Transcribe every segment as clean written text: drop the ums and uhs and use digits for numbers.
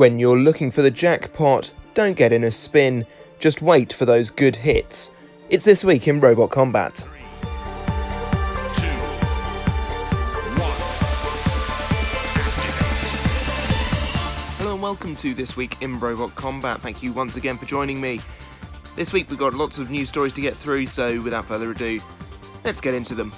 When you're looking for the jackpot, don't get in a spin, just wait for those good hits. It's This Week in Robot Combat. 3, 2, 1, activate. Hello and welcome to This Week in Robot Combat. Thank you once again for joining me. This week we've got lots of news stories to get through, so without further ado, let's get into them.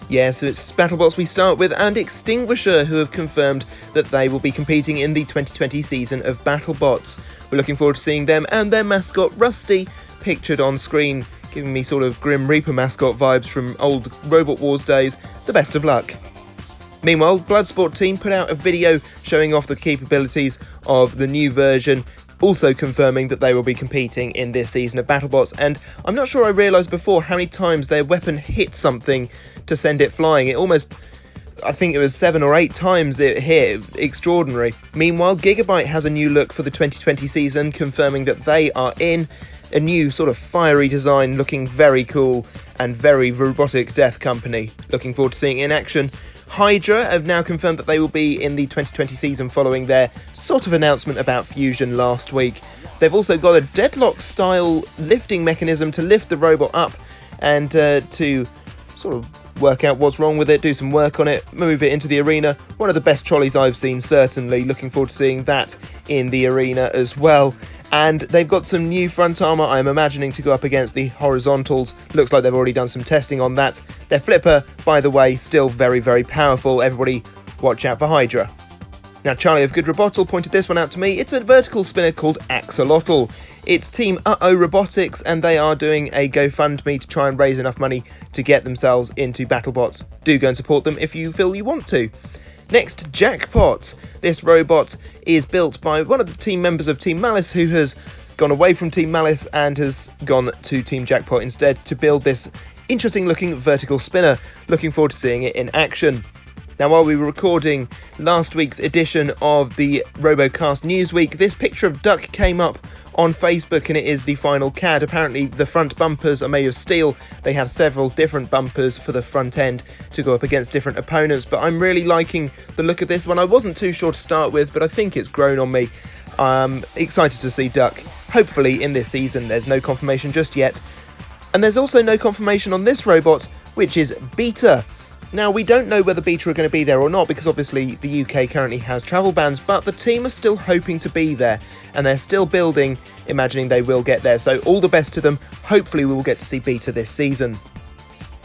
Yeah, so it's BattleBots we start with, and Extinguisher, who have confirmed that they will be competing in the 2020 season of BattleBots. We're looking forward to seeing them and their mascot Rusty pictured on screen, giving me sort of Grim Reaper mascot vibes from old Robot Wars days. The best of luck. Meanwhile, Bloodsport team put out a video showing off the capabilities of the new version, also confirming that they will be competing in this season of BattleBots, and I'm not sure I realised before how many times their weapon hit something to send it flying. I think it was 7 or 8 times it hit. Extraordinary. Meanwhile, Gigabyte has a new look for the 2020 season, confirming that they are in a new sort of fiery design, looking very cool and very robotic death company. Looking forward to seeing it in action. Hydra have now confirmed that they will be in the 2020 season following their sort of announcement about Fusion last week. They've also got a deadlock-style lifting mechanism to lift the robot up and to sort of work out what's wrong with it, do some work on it, move it into the arena. One of the best trolleys I've seen, certainly. Looking forward to seeing that in the arena as well. And they've got some new front armour, I'm imagining, to go up against the horizontals. Looks like they've already done some testing on that. Their flipper, by the way, still very, very powerful. Everybody watch out for Hydra. Now, Charlie of Good Robotle pointed this one out to me. It's a vertical spinner called Axolotl. It's Team Uh-Oh Robotics, and they are doing a GoFundMe to try and raise enough money to get themselves into BattleBots. Do go and support them if you feel you want to. Next, Jackpot. This robot is built by one of the team members of Team Malice, who has gone away from Team Malice and has gone to Team Jackpot instead to build this interesting looking vertical spinner. Looking forward to seeing it in action. Now, while we were recording last week's edition of the RoboCast NewsWeek, this picture of Duck came up on Facebook, and it is the final CAD. Apparently the front bumpers are made of steel. They have several different bumpers for the front end to go up against different opponents, but I'm really liking the look of this one. I wasn't too sure to start with, but I think it's grown on me. I'm excited to see Duck, hopefully in this season. There's no confirmation just yet. And there's also no confirmation on this robot, which is Beta. Now, we don't know whether Beta are going to be there or not, because obviously the UK currently has travel bans, but the team are still hoping to be there, and they're still building, imagining they will get there, so all the best to them. Hopefully we will get to see Beta this season.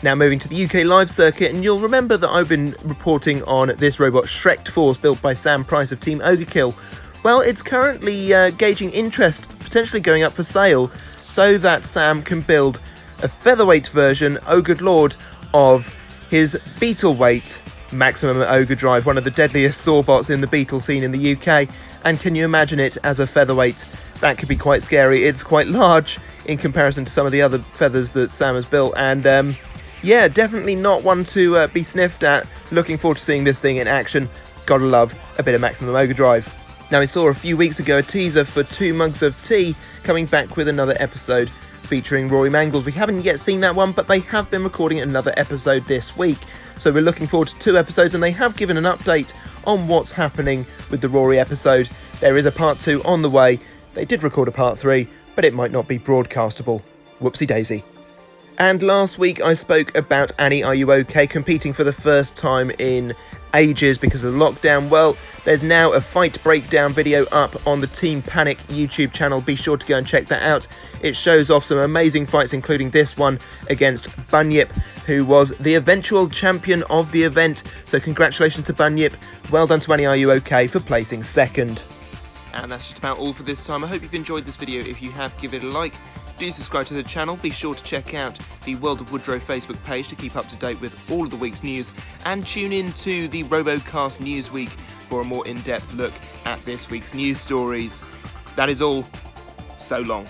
Now, moving to the UK live circuit, and you'll remember that I've been reporting on this robot ShrektForce, built by Sam Price of Team Overkill. Well, it's currently gauging interest, potentially going up for sale, so that Sam can build a featherweight version, oh good lord, of his Beetleweight Maximum Ogredrive, one of the deadliest sawbots in the Beetle scene in the UK. And can you imagine it as a featherweight? That could be quite scary. It's quite large in comparison to some of the other feathers that Sam has built, and yeah, definitely not one to be sniffed at. Looking forward to seeing this thing in action. Gotta love a bit of Maximum Ogredrive. Now, we saw a few weeks ago a teaser for 2 Mugs of Tea coming back with another episode featuring Rory Mangles. We haven't yet seen that one, but they have been recording another episode this week. So we're looking forward to 2 episodes, and they have given an update on what's happening with the Rory episode. There is a part 2 on the way. They did record a part 3, but it might not be broadcastable. Whoopsie daisy. And last week I spoke about Annie Are You OK competing for the first time in ages because of the lockdown. Well, there's now a fight breakdown video up on the Team Panic YouTube channel. Be sure to go and check that out. It shows off some amazing fights, including this one against Bunyip, who was the eventual champion of the event. So congratulations to Bunyip. Well done to Annie Are You OK for placing second. And that's just about all for this time. I hope you've enjoyed this video. If you have, give it a like. Do subscribe to the channel. Be sure to check out the World of Woodrow Facebook page to keep up to date with all of the week's news, and tune in to the RoboCast NewsWeek for a more in-depth look at this week's news stories. That is all. So long.